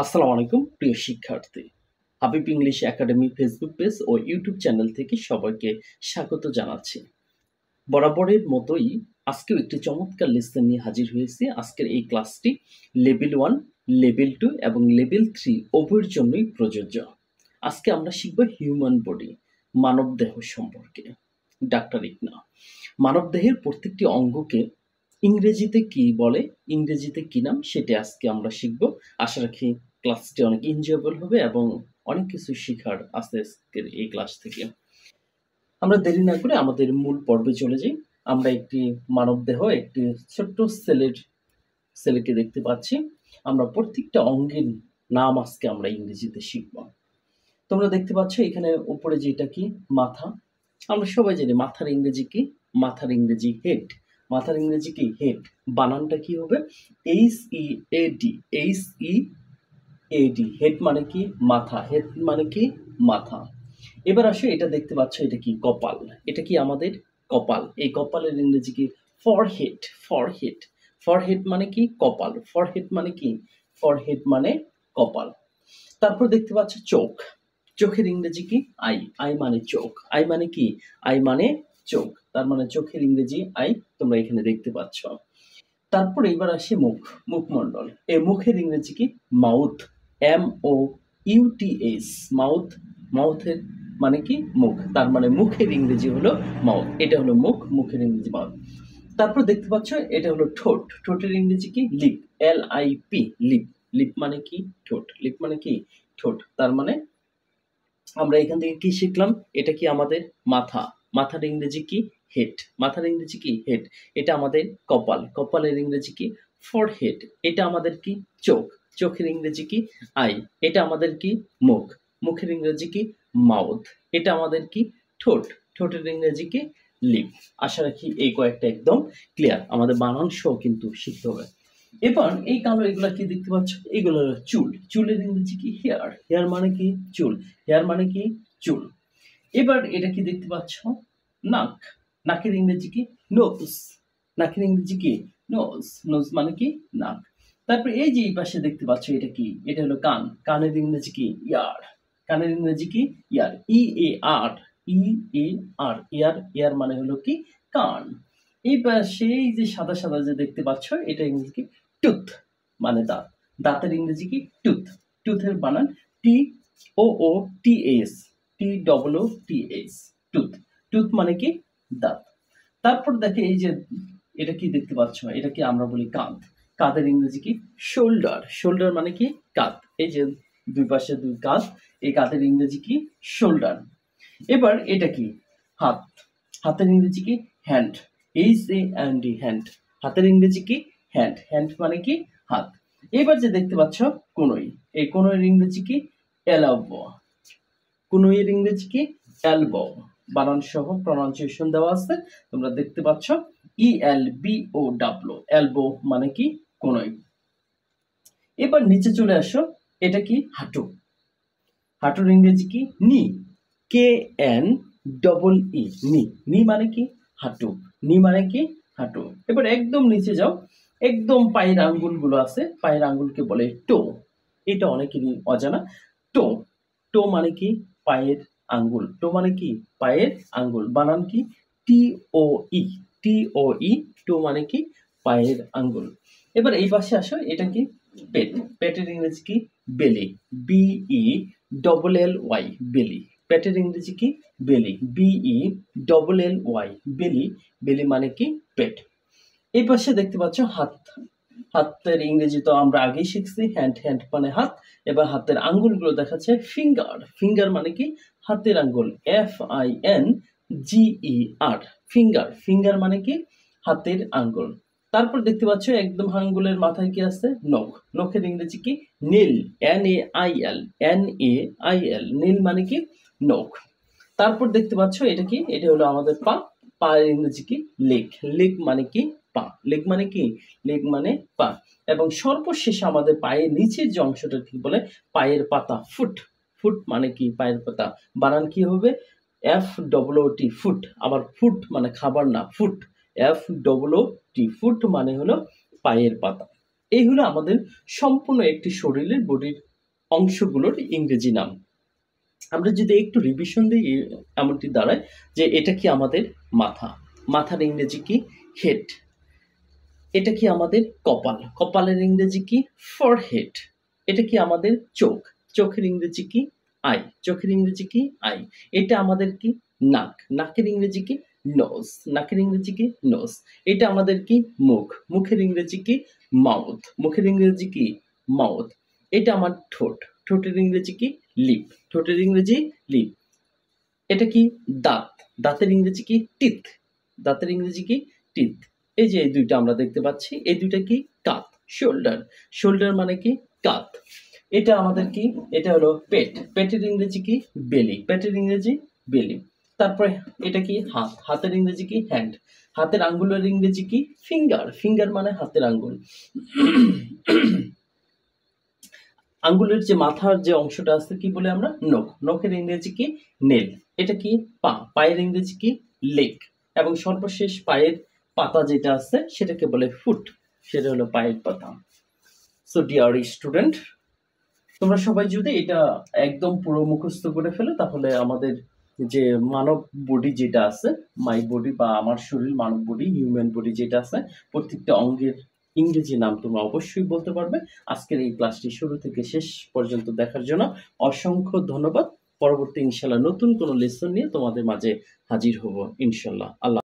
আসসালামু আলাইকুম প্রিয় শিক্ষার্থী। Habib English academy Facebook page ও ইউটিউব চ্যানেল থেকে সবাইকে স্বাগত জানাচ্ছি। বরাবরের মতোই আজকেও একটি চমৎকার লেসন নিয়ে হাজির হয়েছি। আজকের এই ক্লাসটি লেভেল 1, লেভেল 2 এবং লেভেল 3 উভয়ের জন্যই প্রযোজ্য। আজকে আমরা শিখব হিউম্যান বডি, মানবদেহ সম্পর্কে। ডাক্তারি না, মানবদেহের প্রত্যেকটি অঙ্গকে ইংরেজিতে কি বলে, ইংরেজিতে কি নাম, সেটা আজকে আমরা শিখব। আশা রাখি ক্লাসটি অনেক এনজয়েবল হবে এবং অনেক কিছু শেখার আছে আজকের এই ক্লাস থেকে। আমরা দেরি না করে আমাদের মূল পর্বে চলে যাই। আমরা একটি মানবদেহ, একটি ছোট্ট ছেলেকে দেখতে পাচ্ছি। আমরা প্রত্যেকটা অঙ্গের নাম আজকে আমরা ইংরেজিতে শিখব। তোমরা দেখতে পাচ্ছ এখানে উপরে যেটা কি মাথা। আমরা সবাই জানি মাথার ইংরেজি কি, মাথার ইংরেজি হেড। মাথার ইংরেজি কি হেড। বানানটা কি হবে HEAD, HEAD। হেড মানে কি মাথা, হেড মানে কি মাথা। এবার আসো, এটা দেখতে পাচ্ছ এটা কি কপাল। এটা কি আমাদের কপাল। এই কপালের ইংরেজি কি ফরহেড। ফরহেড, ফরহেড মানে কি কপাল। ফরহেড মানে কি, ফরহেড মানে কপাল। তারপর দেখতে পাচ্ছ চোখ। চোখের ইংরেজি কি আই। আই মানে চোখ। আই মানে কি, আই মানে চোখ। তার মানে চোখের ইংরেজি আই, তোমরা এখানে দেখতে পাচ্ছ। তারপর এবার আসে মুখ, মুখমণ্ডল। এই মুখের ইংরেজি কি মাউথ, MOUTH, মাউথ। মাউথের মানে কি মুখ, তার মানে মুখের ইংরেজি হলো মাউথ। এটা হলো মুখ, মুখের ইংরেজি মাউথ। তারপর দেখতে পাচ্ছ এটা হলো ঠোঁট। ঠোঁটের ইংরেজি কি লিপ, LIP, লিপ। লিপ মানে কি ঠোঁট, লিপ মানে কি ঠোঁট। তার মানে আমরা এখান থেকে কি শিখলাম, এটা কি আমাদের মাথা। মাথার ইংরেজি কি হেড। মাথার ইংরেজি কি হেড। এটা আমাদের কপাল। কপালের ইংরেজি কি ফরহেড। এটা আমাদের কি চোখ। চোখের ইংরেজি কি আই। এটা আমাদের কি মুখ। মুখের ইংরেজি কি মাউথ। এটা আমাদের কি ঠোঁট। ঠোঁটের ইংরেজি কি লিপ। আশা রাখি এই কয়েকটা একদম ক্লিয়ার। আমাদের বানান সহ কিন্তু শিখতে হবে। এবার এই কালো এগুলা কি দেখতে পাচ্ছ, এগুলো হলো চুল। চুলের ইংরেজি কি হেয়ার। হেয়ার মানে কি চুল। হেয়ার মানে কি চুল। এবার এটা কি দেখতে পাচ্ছ নাক। নাকের ইংরেজি কি নোজ। নাকের ইংরেজি কি নোজ। নোজ মানে কি নাক। তারপর এই যে এই পাশে দেখতে পাচ্ছ এটা কি, এটা হলো কান। কানের ইংরেজি কি ইয়ার। কানের ইংরেজি কি ইয়ার, EAR, EAR, ইয়ার। ইয়ার মানে হলো কি কান। এই পাশে এই যে সাদা সাদা যে দেখতে পাচ্ছ এটা ইংরেজি কি টুথ, মানে দাঁত। দাঁতের ইংরেজি কি টুথ। টুথের বানান TOOTS, TOOTS, টুথ। টুথ মানে কি দাঁত। তারপর দেখে এই যে এটা কি দেখতে পাচ্ছ, এটা কি আমরা বলি কাঁধ। কাঁধের ইংরেজি কি শোল্ডার। শোল্ডার মানে কি কাঁধ। এই যে দুই পাশে দুই কাঁধ, এই কাঁধের ইংরেজি কি শোল্ডার। এবার এটা কি হাত। হাতের ইংরেজি কি হ্যান্ড, HAND, হ্যান্ড। হাতের ইংরেজি কি হ্যান্ড। হ্যান্ড মানে কি হাত। এবার যে দেখতে পাচ্ছ কনুই। এই কনুইয়ের ইংরেজি কি এলবো। কনুইয়ের ইংরেজি কি এলবো। বানান সহ প্রনাউন্সিয়েশন দেওয়া আছে, তোমরা দেখতে পাচ্ছ ELBOW, এলবো মানে কি কনুই। এবার নিচে চলে আসো, এটা কি হাঁটু। হাঁটুর ইংরেজি কি নি, KNEE, নি। নি মানে কি হাঁটু। নি মানে কি হাঁটু। এবার একদম নিচে যাও, একদম পায়ের আঙ্গুলগুলো আছে, পায়ের আঙ্গুলকে বলে টো। এটা অনেকেরই অজানা। টো, টো মানে কি পায়ের আঙ্গুল। টো মানে কি পায়ের আঙ্গুল। বানান কি TOE, TOE, টো মানে কি পায়ের আঙ্গুল। এবার এই পাশে আসো, এটা কি পেট। পেটের ইংরেজি কি বেলি, BELLY, বেলি। পেটের ইংরেজি কি বেলি, BELLY, বেলি। বেলি মানে কি পেট। এই পাশে দেখতে পাচ্ছ হাত। হাতের ইংরেজি তো আমরা আগেই শিখছি, হ্যান্ড। হ্যান্ড মানে হাত। এবার হাতের আঙ্গুলগুলো দেখাচ্ছে ফিঙ্গার। ফিঙ্গার মানে কি হাতের আঙ্গুল, FINGER, ফিঙ্গার। ফিঙ্গার মানে কি হাতের আঙ্গুল। তারপর দেখতে পাচ্ছ একদম আঙ্গুলের মাথায় কি আছে নখ। নখের ইংরেজি কি নীল, NAIL, NAIL, নীল মানে কি নখ। তারপর দেখতে পাচ্ছ এটা কি, এটা হলো আমাদের পা। পায়ের ইংরেজি কি লেগ। লেগ মানে কি পা। লেগ মানে কি, লেগ মানে পা। এবং সর্বশেষে আমাদের পায়ের নিচের যে অংশটা কি বলে পায়ের পাতা, ফুট। ফুট মানে কি পায়ের পাতা। বানান কি হবে FOOT, ফুট। আবার ফুট মানে খাবার না, ফুট, FOOT, ফুট মানে হলো পায়ের পাতা। এই হলো আমাদের সম্পূর্ণ একটি শরীরের বডির অংশগুলোর ইংরেজি নাম। আমরা যদি একটু রিভিশন দিই এমনটি দাঁড়ায় যে এটা কি আমাদের মাথা, মাথার ইংরেজি কি হেড। এটা কি আমাদের কপাল, কপালের ইংরেজি কি ফরহেড। এটা কি আমাদের চোখ, চোখের ইংরেজি কি আই, চোখের ইংরেজি কি আই। এটা আমাদের কি নাক, নাকের ইংরেজি কি নোজ, নাকের ইংরেজি কি নোজ। এটা আমাদের কি মুখ, মুখের ইংরেজি কি মাউথ, মুখের ইংরেজি কি মাউথ। এটা আমার ঠোঁট, ঠোঁটের ইংরেজি কি লিপ, ঠোঁটের ইংরেজি লিপ। এটা কি দাঁত, দাঁতের ইংরেজি কি টিথ, দাঁতের ইংরেজি কি টিথ। এই যে এই দুইটা আমরা দেখতে পাচ্ছি, এই দুইটা কি কাঁধ, শোল্ডার, শোল্ডার মানে কি কাঁধ। এটা আমাদের কি, এটা হলো পেট, পেটের ইংরেজি কি বেলি, পেটের ইংরেজি বেলি। তারপরে এটা কি হাত, হাতের ইংরেজি কি হ্যান্ড, হাতের আঙ্গুলের ইংরেজি কি ফিঙ্গার, ফিঙ্গার মানে হাতের আঙ্গুল। আঙ্গুলের যে মাথার যে অংশটা আছে কি বলে আমরা নখ, নখের ইংরেজি কি নেল। এটা কি পা, পায়ের ইংরেজি কি লেগ। এবং সর্বশেষ পায়ের পাতা যেটা আছে সেটাকে বলে ফুট, সেটা হলো পায়ের পাতা। সো ডিয়ার স্টুডেন্ট, তোমরা সবাই যদি এটা একদম পুরো মুখস্থ করে ফেলো তাহলে আমাদের যে মানব বডি যেটা আছে, মাই বডি বা আমার শরীর, মানব বডি, হিউম্যান বডি যেটা আছে, প্রত্যেকটা অঙ্গের ইংরেজি নাম তোমরা অবশ্যই বলতে পারবে। আজকের এই ক্লাসটি শুরু থেকে শেষ পর্যন্ত দেখার জন্য অসংখ্য ধন্যবাদ। পরবর্তী ইনশাল্লাহ নতুন কোনো লেসন নিয়ে তোমাদের মাঝে হাজির হব ইনশাল্লাহ। আল্লাহ।